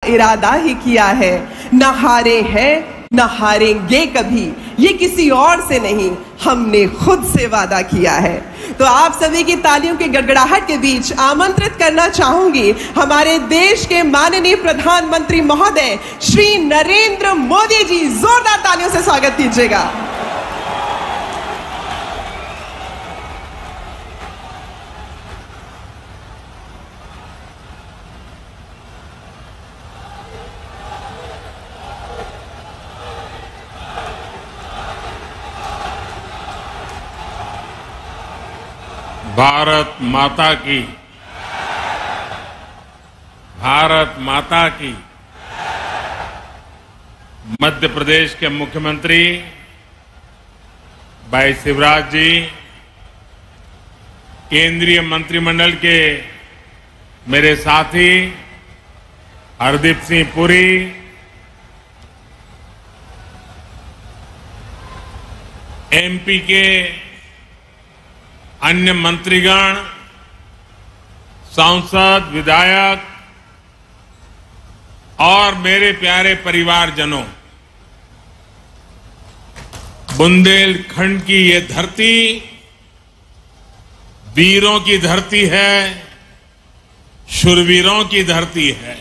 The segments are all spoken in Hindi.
इरादा ही किया है। न हारे हैं न हारेंगे कभी, ये किसी और से नहीं, हमने खुद से वादा किया है। तो आप सभी की तालियों की गड़गड़ाहट के बीच आमंत्रित करना चाहूंगी हमारे देश के माननीय प्रधानमंत्री महोदय श्री नरेंद्र मोदी जी। जोरदार तालियों से स्वागत कीजिएगा। भारत माता की मध्य प्रदेश के मुख्यमंत्री भाई शिवराज जी, केंद्रीय मंत्रिमंडल के मेरे साथी हरदीप सिंह पुरी, एमपी के अन्य मंत्रीगण, सांसद, विधायक और मेरे प्यारे परिवारजनों, बुंदेलखंड की ये धरती वीरों की धरती है, शूरवीरों की धरती है।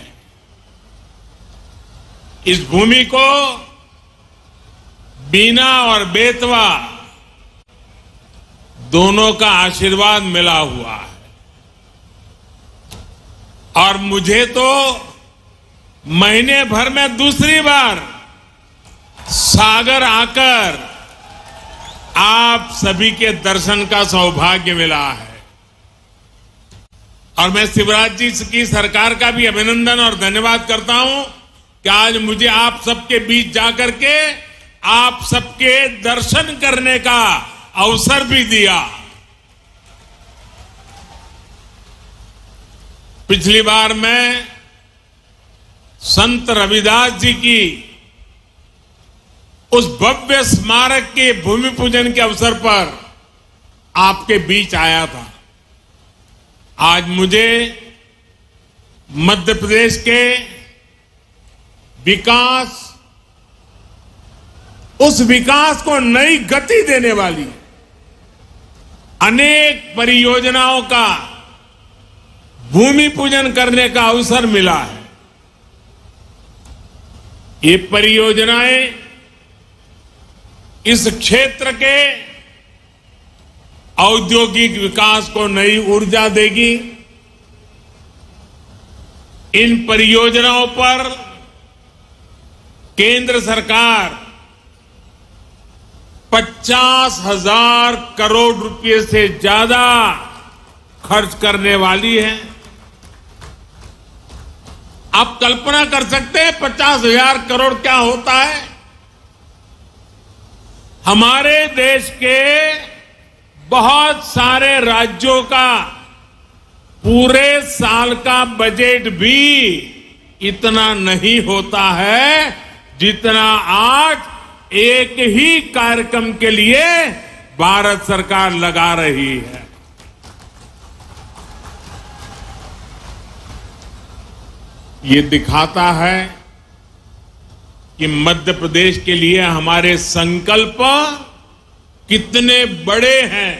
इस भूमि को बीना और बेतवा दोनों का आशीर्वाद मिला हुआ है और मुझे तो महीने भर में दूसरी बार सागर आकर आप सभी के दर्शन का सौभाग्य मिला है। और मैं शिवराज जी की सरकार का भी अभिनंदन और धन्यवाद करता हूं कि आज मुझे आप सबके बीच जाकर के आप सबके दर्शन करने का अवसर भी दिया। पिछली बार मैं संत रविदास जी की उस भव्य स्मारक के भूमि पूजन के अवसर पर आपके बीच आया था। आज मुझे मध्य प्रदेश के विकास, उस विकास को नई गति देने वाली अनेक परियोजनाओं का भूमि पूजन करने का अवसर मिला है। ये परियोजनाएं इस क्षेत्र के औद्योगिक विकास को नई ऊर्जा देगी। इन परियोजनाओं पर केंद्र सरकार 50,000 करोड़ रुपए से ज्यादा खर्च करने वाली है। आप कल्पना कर सकते हैं 50,000 करोड़ क्या होता है? हमारे देश के बहुत सारे राज्यों का पूरे साल का बजट भी इतना नहीं होता है जितना आज एक ही कार्यक्रम के लिए भारत सरकार लगा रही है। ये दिखाता है कि मध्य प्रदेश के लिए हमारे संकल्प कितने बड़े हैं।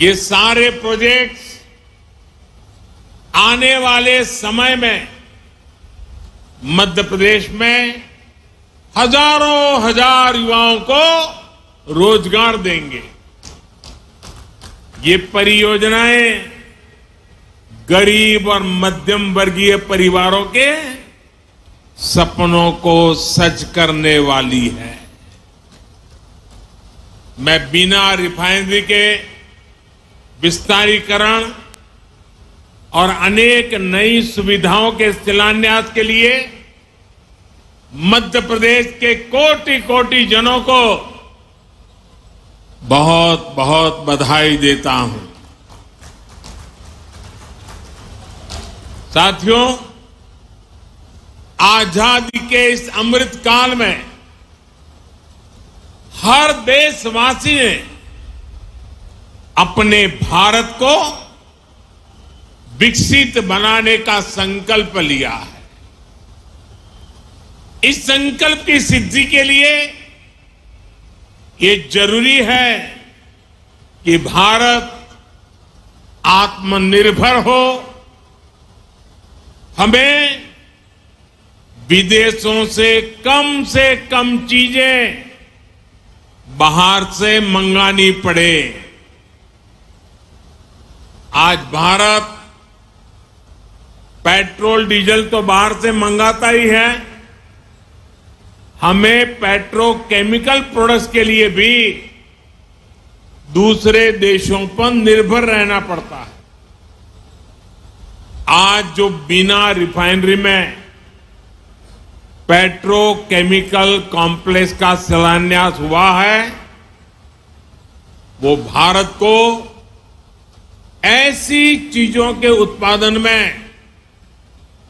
ये सारे प्रोजेक्ट्स आने वाले समय में मध्य प्रदेश में हजारों हजार युवाओं को रोजगार देंगे। ये परियोजनाएं गरीब और मध्यम वर्गीय परिवारों के सपनों को सच करने वाली है। मैं बिना रिफाइनरी के विस्तारीकरण और अनेक नई सुविधाओं के शिलान्यास के लिए मध्य प्रदेश के कोटि कोटि जनों को बहुत बहुत बधाई देता हूं। साथियों, आजादी के इस अमृत काल में हर देशवासी ने अपने भारत को विकसित बनाने का संकल्प लिया है। इस संकल्प की सिद्धि के लिए ये जरूरी है कि भारत आत्मनिर्भर हो। हमें विदेशों से कम चीजें बाहर से मंगानी पड़े। आज भारत पेट्रोल डीजल तो बाहर से मंगाता ही है, हमें पेट्रोकेमिकल प्रोडक्ट्स के लिए भी दूसरे देशों पर निर्भर रहना पड़ता है। आज जो बिना रिफाइनरी में पेट्रोकेमिकल कॉम्प्लेक्स का शिलान्यास हुआ है, वो भारत को ऐसी चीजों के उत्पादन में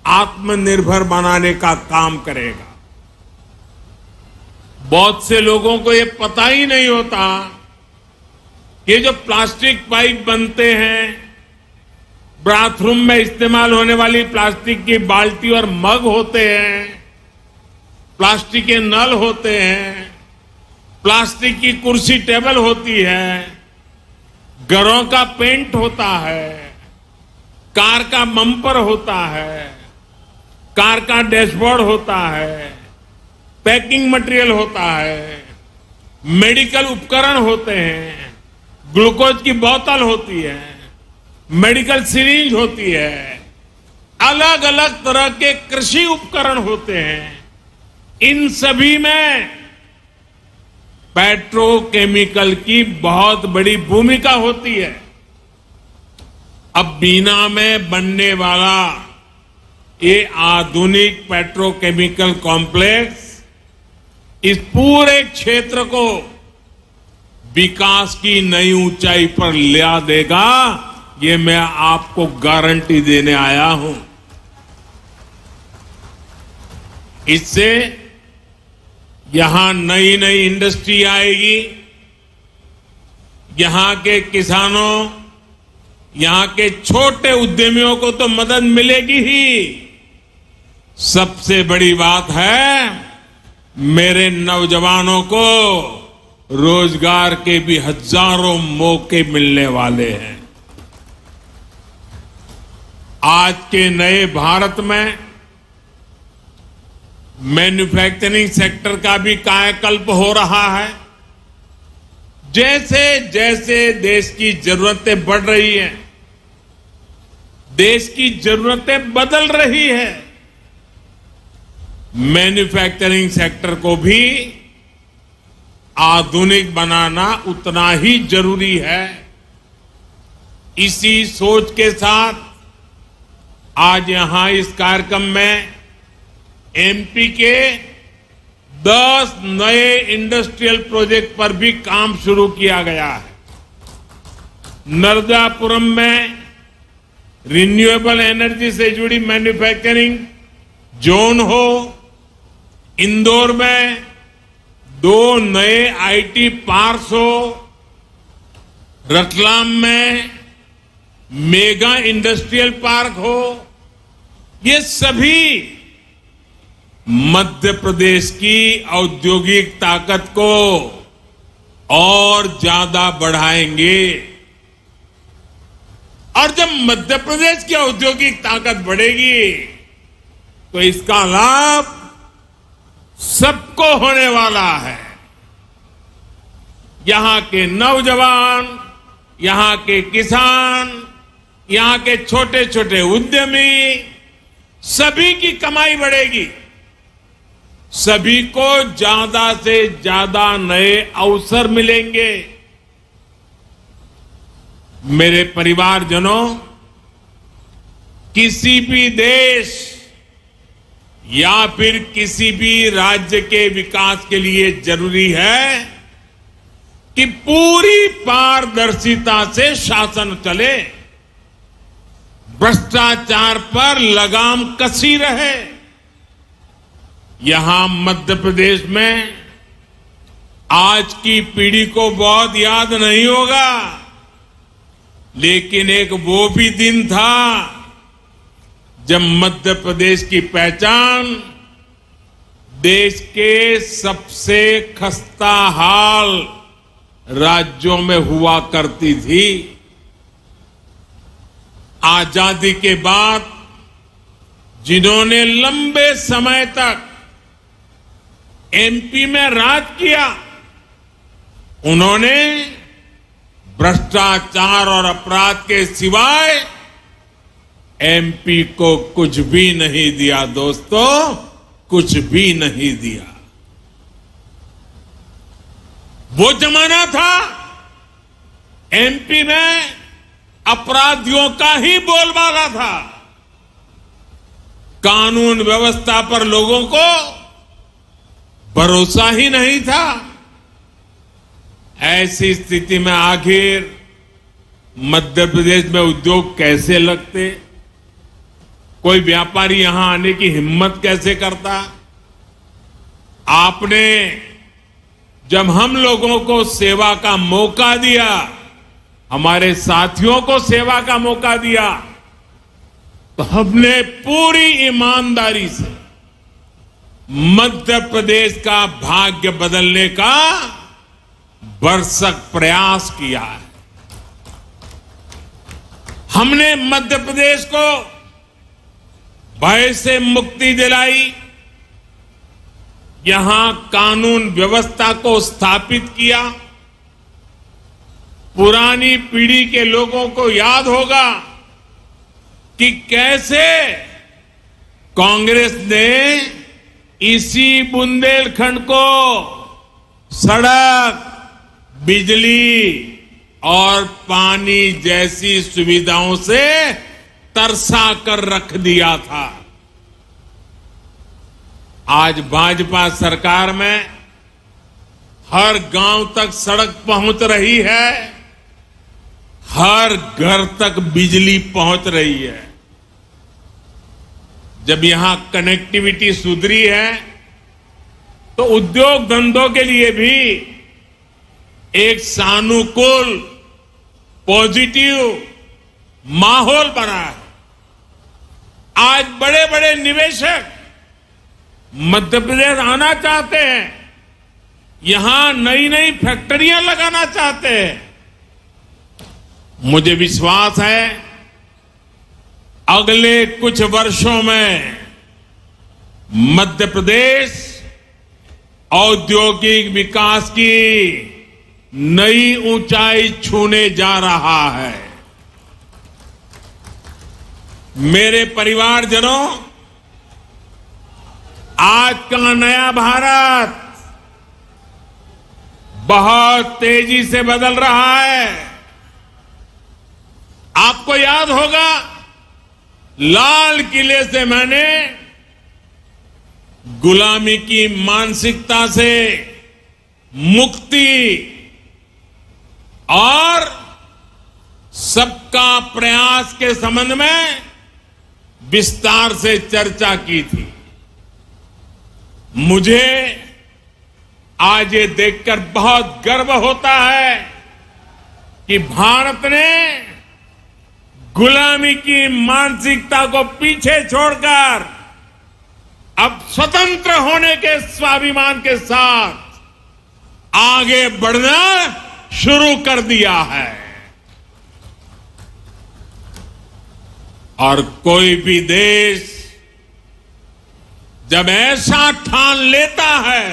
आत्मनिर्भर बनाने का काम करेगा। बहुत से लोगों को ये पता ही नहीं होता कि जो प्लास्टिक पाइप बनते हैं, बाथरूम में इस्तेमाल होने वाली प्लास्टिक की बाल्टी और मग होते हैं, प्लास्टिक के नल होते हैं, प्लास्टिक की कुर्सी टेबल होती है, घरों का पेंट होता है, कार का बम्पर होता है, कार का डैशबोर्ड होता है, पैकिंग मटेरियल होता है, मेडिकल उपकरण होते हैं, ग्लूकोज की बोतल होती है, मेडिकल सिरिंज होती है, अलग अलग तरह के कृषि उपकरण होते हैं। इन सभी में पेट्रोकेमिकल की बहुत बड़ी भूमिका होती है। अब बीना में बनने वाला ये आधुनिक पेट्रोकेमिकल कॉम्प्लेक्स इस पूरे क्षेत्र को विकास की नई ऊंचाई पर ले देगा, ये मैं आपको गारंटी देने आया हूं। इससे यहां नई नई इंडस्ट्री आएगी, यहां के किसानों, यहां के छोटे उद्यमियों को तो मदद मिलेगी ही, सबसे बड़ी बात है मेरे नौजवानों को रोजगार के भी हजारों मौके मिलने वाले हैं। आज के नए भारत में मैन्युफैक्चरिंग सेक्टर का भी कायाकल्प हो रहा है। जैसे जैसे देश की जरूरतें बढ़ रही हैं, देश की जरूरतें बदल रही है, मैन्युफैक्चरिंग सेक्टर को भी आधुनिक बनाना उतना ही जरूरी है। इसी सोच के साथ आज यहां इस कार्यक्रम में एमपी के 10 नए इंडस्ट्रियल प्रोजेक्ट पर भी काम शुरू किया गया है। नर्मदापुरम में रिन्यूएबल एनर्जी से जुड़ी मैन्युफैक्चरिंग जोन हो, इंदौर में 2 नए आईटी पार्क्स हो, रतलाम में मेगा इंडस्ट्रियल पार्क हो, ये सभी मध्य प्रदेश की औद्योगिक ताकत को और ज्यादा बढ़ाएंगे। और जब मध्य प्रदेश की औद्योगिक ताकत बढ़ेगी तो इसका लाभ सबको होने वाला है। यहां के नौजवान, यहां के किसान, यहां के छोटे छोटे उद्यमी, सभी की कमाई बढ़ेगी, सभी को ज्यादा से ज्यादा नए अवसर मिलेंगे। मेरे परिवारजनों, किसी भी देश या फिर किसी भी राज्य के विकास के लिए जरूरी है कि पूरी पारदर्शिता से शासन चले, भ्रष्टाचार पर लगाम कसी रहे। यहां मध्य प्रदेश में आज की पीढ़ी को बहुत याद नहीं होगा, लेकिन एक वो भी दिन था जब मध्य प्रदेश की पहचान देश के सबसे खस्ता हाल राज्यों में हुआ करती थी। आजादी के बाद जिन्होंने लंबे समय तक एमपी में राज किया, उन्होंने भ्रष्टाचार और अपराध के सिवाय एमपी को कुछ भी नहीं दिया दोस्तों, कुछ भी नहीं दिया। वो जमाना था एमपी में अपराधियों का ही बोलबाला था। कानून व्यवस्था पर लोगों को भरोसा ही नहीं था। ऐसी स्थिति में आखिर मध्य प्रदेश में उद्योग कैसे लगते? कोई व्यापारी यहां आने की हिम्मत कैसे करता? आपने जब हम लोगों को सेवा का मौका दिया, हमारे साथियों को सेवा का मौका दिया, तो हमने पूरी ईमानदारी से मध्य प्रदेश का भाग्य बदलने का भरसक प्रयास किया है। हमने मध्य प्रदेश को भय से मुक्ति दिलाई, यहां कानून व्यवस्था को स्थापित किया। पुरानी पीढ़ी के लोगों को याद होगा कि कैसे कांग्रेस ने इसी बुंदेलखंड को सड़क, बिजली और पानी जैसी सुविधाओं से तरसा कर रख दिया था। आज भाजपा सरकार में हर गांव तक सड़क पहुंच रही है, हर घर तक बिजली पहुंच रही है। जब यहां कनेक्टिविटी सुधरी है तो उद्योग धंधों के लिए भी एक सानुकूल, पॉजिटिव माहौल बना है। आज बड़े बड़े निवेशक मध्य प्रदेश आना चाहते हैं, यहां नई नई फैक्ट्रियां लगाना चाहते हैं। मुझे विश्वास है अगले कुछ वर्षों में मध्य प्रदेश औद्योगिक विकास की नई ऊंचाई छूने जा रहा है। मेरे परिवारजनों, आज का नया भारत बहुत तेजी से बदल रहा है। आपको याद होगा, लाल किले से मैंने गुलामी की मानसिकता से मुक्ति और सबका प्रयास के संबंध में विस्तार से चर्चा की थी। मुझे आज ये देखकर बहुत गर्व होता है कि भारत ने गुलामी की मानसिकता को पीछे छोड़कर अब स्वतंत्र होने के स्वाभिमान के साथ आगे बढ़ना शुरू कर दिया है। और कोई भी देश जब ऐसा ठान लेता है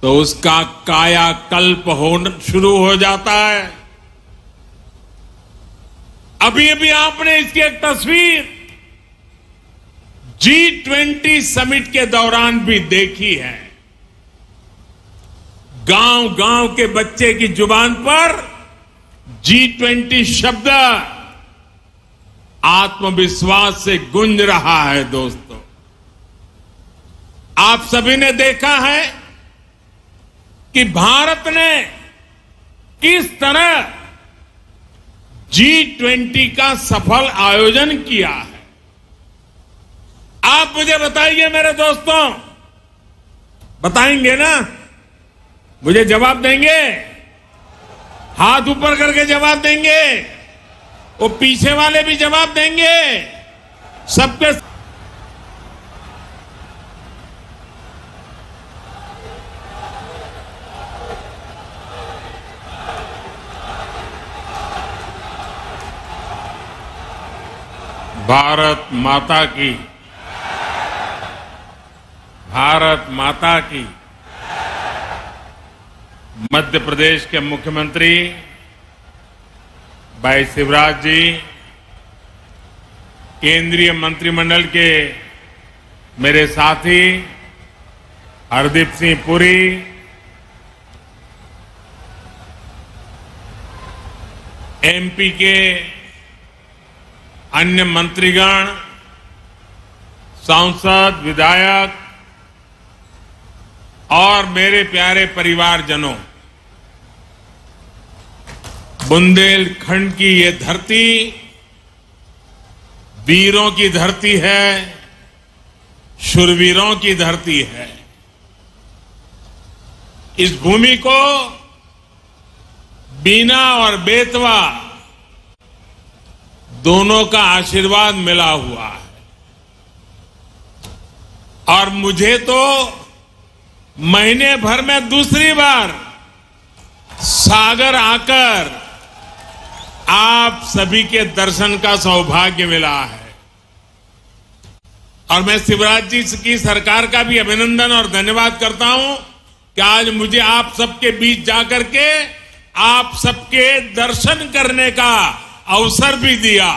तो उसका कायाकल्प होना शुरू हो जाता है। अभी अभी आपने इसकी एक तस्वीर G20 समिट के दौरान भी देखी है। गांव गांव के बच्चे की जुबान पर G20 शब्द आत्मविश्वास से गूंज रहा है। दोस्तों, आप सभी ने देखा है कि भारत ने किस तरह G20 का सफल आयोजन किया है। आप मुझे बताइए मेरे दोस्तों, बताएंगे ना? मुझे जवाब देंगे? हाथ ऊपर करके जवाब देंगे? वो पीछे वाले भी जवाब देंगे? सबके भारत माता की, भारत माता की। मध्य प्रदेश के मुख्यमंत्री भाई शिवराज जी, केंद्रीय मंत्रिमंडल के मेरे साथी हरदीप सिंह पुरी, एमपी के अन्य मंत्रीगण, सांसद, विधायक और मेरे प्यारे परिवारजनों, बुंदेलखंड की ये धरती वीरों की धरती है, शूरवीरों की धरती है। इस भूमि को बीना और बेतवा दोनों का आशीर्वाद मिला हुआ है और मुझे तो महीने भर में दूसरी बार सागर आकर आप सभी के दर्शन का सौभाग्य मिला है। और मैं शिवराज जी की सरकार का भी अभिनंदन और धन्यवाद करता हूं कि आज मुझे आप सबके बीच जाकर के आप सबके दर्शन करने का अवसर भी दिया।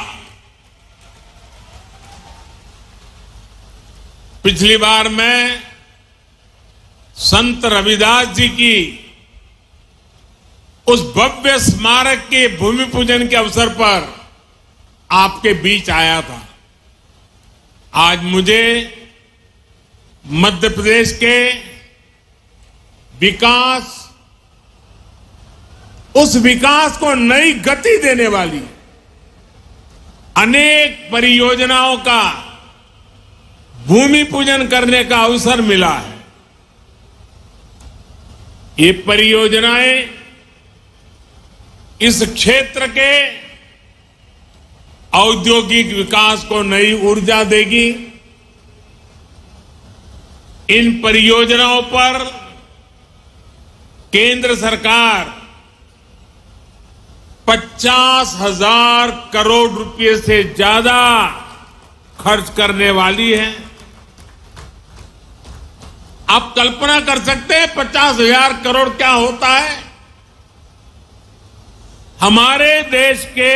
पिछली बार मैं संत रविदास जी की उस भव्य स्मारक के भूमि पूजन के अवसर पर आपके बीच आया था। आज मुझे मध्य प्रदेश के विकास, उस विकास को नई गति देने वाली अनेक परियोजनाओं का भूमि पूजन करने का अवसर मिला है। ये परियोजनाएं इस क्षेत्र के औद्योगिक विकास को नई ऊर्जा देगी। इन परियोजनाओं पर केंद्र सरकार 50,000 करोड़ रुपए से ज्यादा खर्च करने वाली है। आप कल्पना कर सकते हैं 50,000 करोड़ क्या होता है? हमारे देश के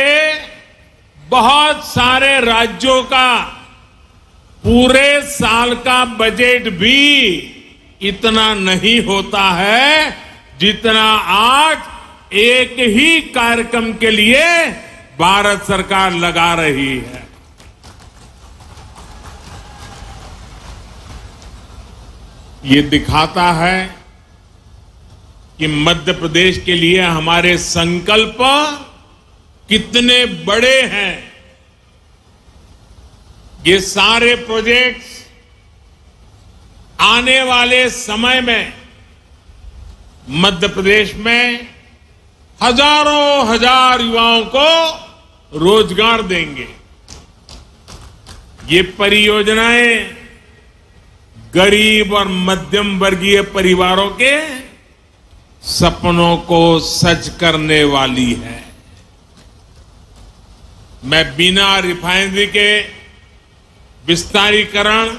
बहुत सारे राज्यों का पूरे साल का बजट भी इतना नहीं होता है जितना आज एक ही कार्यक्रम के लिए भारत सरकार लगा रही है। ये दिखाता है कि मध्य प्रदेश के लिए हमारे संकल्प कितने बड़े हैं। ये सारे प्रोजेक्ट्स आने वाले समय में मध्य प्रदेश में हजारों हजार युवाओं को रोजगार देंगे। ये परियोजनाएं गरीब और मध्यम वर्गीय परिवारों के सपनों को सच करने वाली है। मैं बिना रिफाइनरी के विस्तारीकरण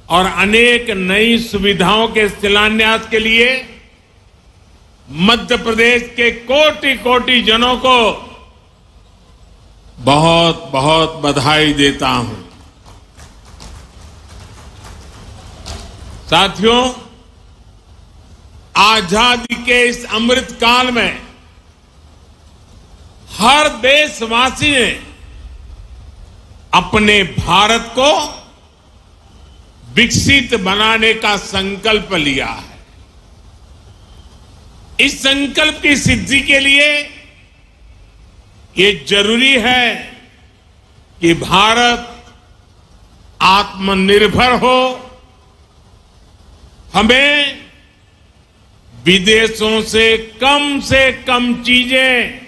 और अनेक नई सुविधाओं के शिलान्यास के लिए मध्य प्रदेश के कोटि कोटि जनों को बहुत बहुत बधाई देता हूं। साथियों, आजादी के इस अमृत काल में हर देशवासी ने अपने भारत को विकसित बनाने का संकल्प लिया है। इस संकल्प की सिद्धि के लिए ये जरूरी है कि भारत आत्मनिर्भर हो। हमें विदेशों से कम चीजें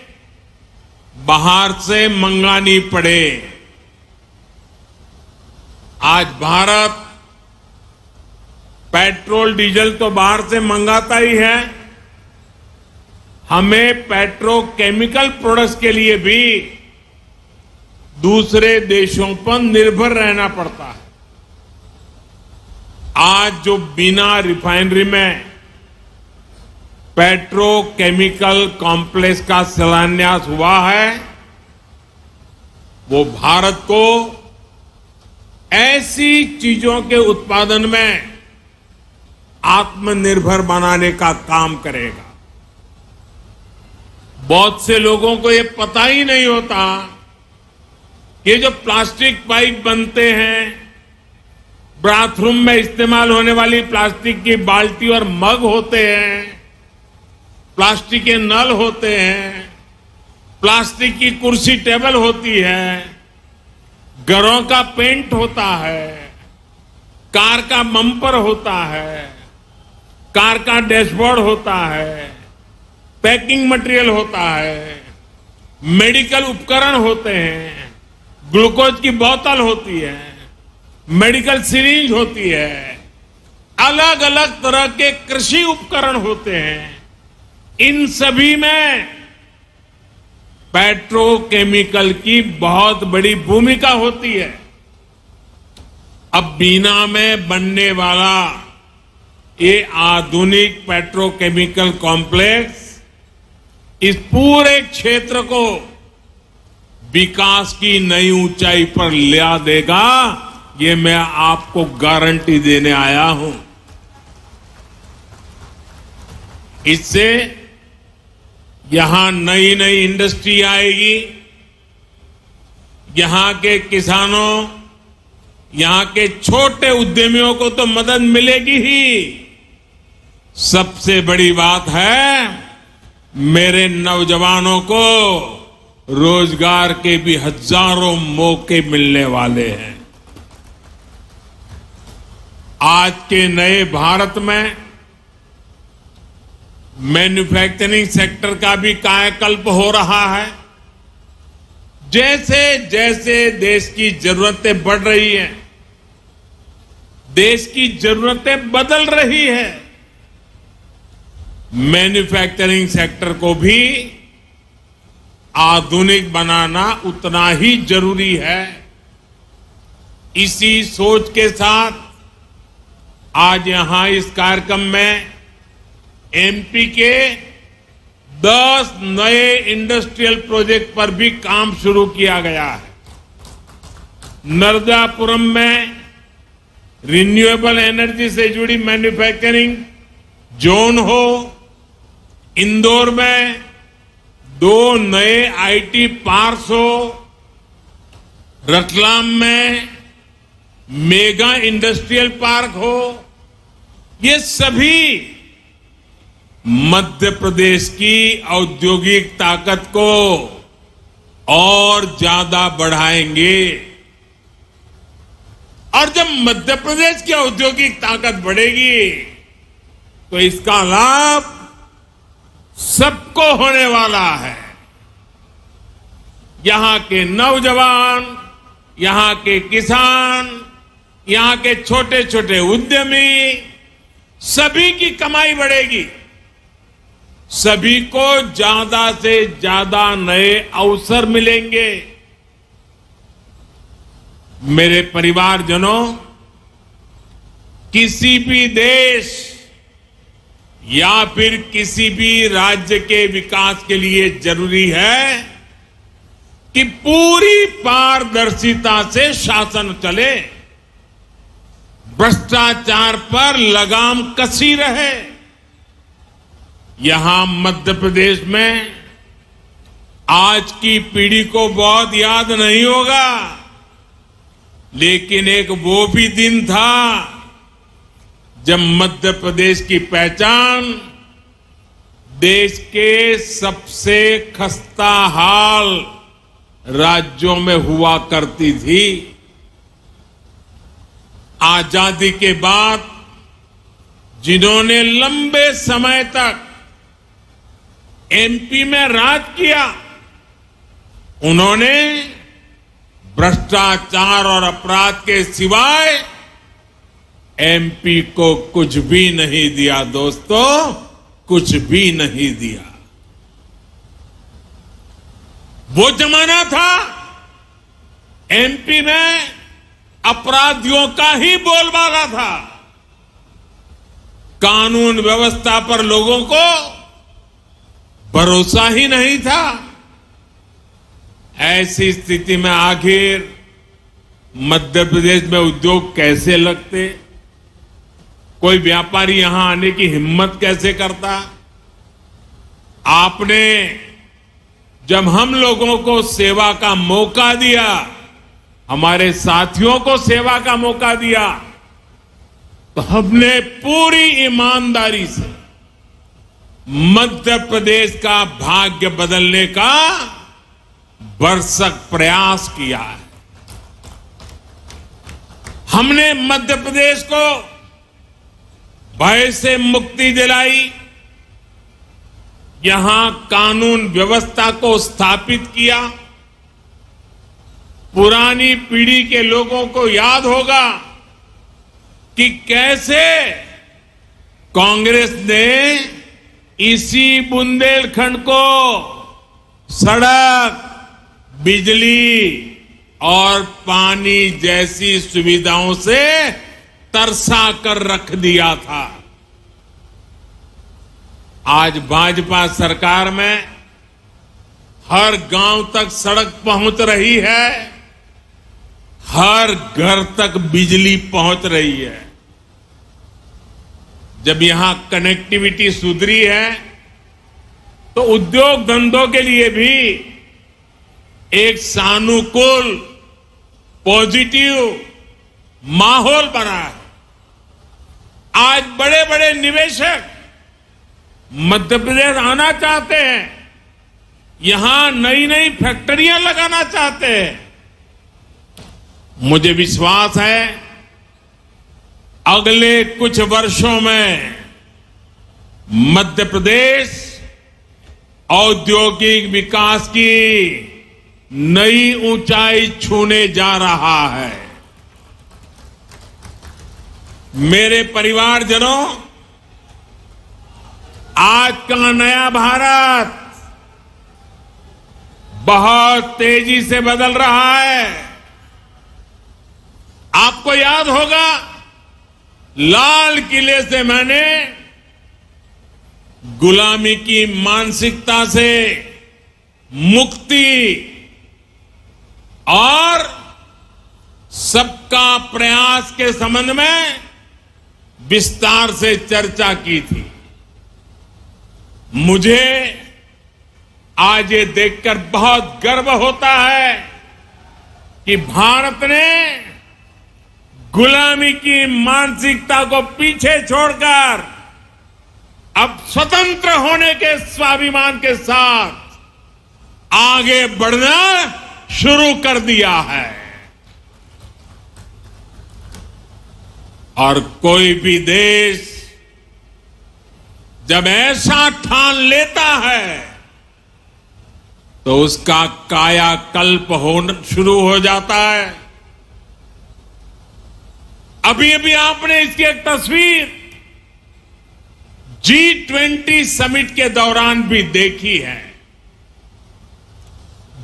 बाहर से मंगानी पड़े। आज भारत पेट्रोल डीजल तो बाहर से मंगाता ही है, हमें पेट्रोकेमिकल प्रोडक्ट्स के लिए भी दूसरे देशों पर निर्भर रहना पड़ता है। आज जो बिना रिफाइनरी में पेट्रोकेमिकल कॉम्प्लेक्स का शिलान्यास हुआ है, वो भारत को ऐसी चीजों के उत्पादन में आत्मनिर्भर बनाने का काम करेगा। बहुत से लोगों को ये पता ही नहीं होता कि जो प्लास्टिक पाइप बनते हैं, बाथरूम में इस्तेमाल होने वाली प्लास्टिक की बाल्टी और मग होते हैं, प्लास्टिक के नल होते हैं, प्लास्टिक की कुर्सी टेबल होती है, घरों का पेंट होता है, कार का बम्पर होता है, कार का डैशबोर्ड होता है, पैकिंग मटेरियल होता है, मेडिकल उपकरण होते हैं, ग्लूकोज की बोतल होती है, मेडिकल सिरिंज होती है, अलग अलग तरह के कृषि उपकरण होते हैं। इन सभी में पेट्रोकेमिकल की बहुत बड़ी भूमिका होती है। अब बीना में बनने वाला ये आधुनिक पेट्रोकेमिकल कॉम्प्लेक्स इस पूरे क्षेत्र को विकास की नई ऊंचाई पर ले देगा, ये मैं आपको गारंटी देने आया हूं। इससे यहां नई नई इंडस्ट्री आएगी, यहां के किसानों, यहां के छोटे उद्यमियों को तो मदद मिलेगी ही, सबसे बड़ी बात है मेरे नौजवानों को रोजगार के भी हजारों मौके मिलने वाले हैं। आज के नए भारत में मैन्युफैक्चरिंग सेक्टर का भी कायाकल्प हो रहा है। जैसे जैसे देश की जरूरतें बढ़ रही हैं, देश की जरूरतें बदल रही है, मैन्युफैक्चरिंग सेक्टर को भी आधुनिक बनाना उतना ही जरूरी है। इसी सोच के साथ आज यहां इस कार्यक्रम में एमपी के 10 नए इंडस्ट्रियल प्रोजेक्ट पर भी काम शुरू किया गया है। नर्मदापुरम में रिन्यूएबल एनर्जी से जुड़ी मैन्युफैक्चरिंग जोन हो, इंदौर में 2 नए आईटी पार्क्स हो, रतलाम में मेगा इंडस्ट्रियल पार्क हो, ये सभी मध्य प्रदेश की औद्योगिक ताकत को और ज्यादा बढ़ाएंगे। और जब मध्य प्रदेश की औद्योगिक ताकत बढ़ेगी तो इसका लाभ सबको होने वाला है। यहां के नौजवान, यहां के किसान, यहां के छोटे छोटे उद्यमी, सभी की कमाई बढ़ेगी, सभी को ज्यादा से ज्यादा नए अवसर मिलेंगे। मेरे परिवारजनों, किसी भी देश या फिर किसी भी राज्य के विकास के लिए जरूरी है कि पूरी पारदर्शिता से शासन चले, भ्रष्टाचार पर लगाम कसी रहे। यहां मध्य प्रदेश में आज की पीढ़ी को बहुत याद नहीं होगा, लेकिन एक वो भी दिन था जब मध्य प्रदेश की पहचान देश के सबसे खस्ता हाल राज्यों में हुआ करती थी। आजादी के बाद जिन्होंने लंबे समय तक एमपी में राज किया, उन्होंने भ्रष्टाचार और अपराध के सिवाय एमपी को कुछ भी नहीं दिया दोस्तों, कुछ भी नहीं दिया। वो जमाना था एमपी में अपराधियों का ही बोलबाला था। कानून व्यवस्था पर लोगों को भरोसा ही नहीं था। ऐसी स्थिति में आखिर मध्य प्रदेश में उद्योग कैसे लगते? कोई व्यापारी यहां आने की हिम्मत कैसे करता? आपने जब हम लोगों को सेवा का मौका दिया, हमारे साथियों को सेवा का मौका दिया, तो हमने पूरी ईमानदारी से मध्य प्रदेश का भाग्य बदलने का भरसक प्रयास किया है। हमने मध्य प्रदेश को भय से मुक्ति दिलाई, यहां कानून व्यवस्था को स्थापित किया। पुरानी पीढ़ी के लोगों को याद होगा कि कैसे कांग्रेस ने इसी बुंदेलखंड को सड़क, बिजली और पानी जैसी सुविधाओं से तरसा कर रख दिया था। आज भाजपा सरकार में हर गांव तक सड़क पहुंच रही है, हर घर तक बिजली पहुंच रही है। जब यहां कनेक्टिविटी सुधरी है तो उद्योग धंधों के लिए भी एक सानुकूल, पॉजिटिव माहौल बना है। आज बड़े बड़े निवेशक मध्य प्रदेश आना चाहते हैं, यहां नई नई फैक्ट्रियां लगाना चाहते हैं। मुझे विश्वास है अगले कुछ वर्षों में मध्य प्रदेश औद्योगिक विकास की नई ऊंचाई छूने जा रहा है। मेरे परिवारजनों, आज का नया भारत बहुत तेजी से बदल रहा है। आपको याद होगा, लाल किले से मैंने गुलामी की मानसिकता से मुक्ति और सबका प्रयास के संबंध में विस्तार से चर्चा की थी। मुझे आज ये देखकर बहुत गर्व होता है कि भारत ने गुलामी की मानसिकता को पीछे छोड़कर अब स्वतंत्र होने के स्वाभिमान के साथ आगे बढ़ना शुरू कर दिया है। और कोई भी देश जब ऐसा ठान लेता है तो उसका कायाकल्प होना शुरू हो जाता है। अभी अभी आपने इसकी एक तस्वीर G20 समिट के दौरान भी देखी है।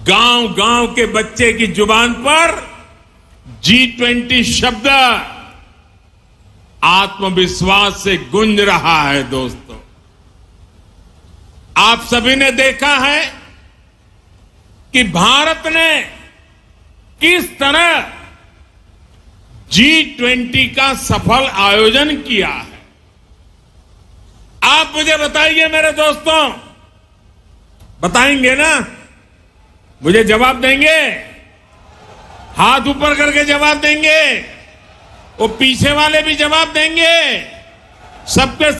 गांव गांव के बच्चे की जुबान पर G20 शब्द आत्मविश्वास से गूंज रहा है। दोस्तों, आप सभी ने देखा है कि भारत ने किस तरह G20 का सफल आयोजन किया है। आप मुझे बताइए मेरे दोस्तों, बताएंगे ना? मुझे जवाब देंगे? हाथ ऊपर करके जवाब देंगे? वो पीछे वाले भी जवाब देंगे? सबके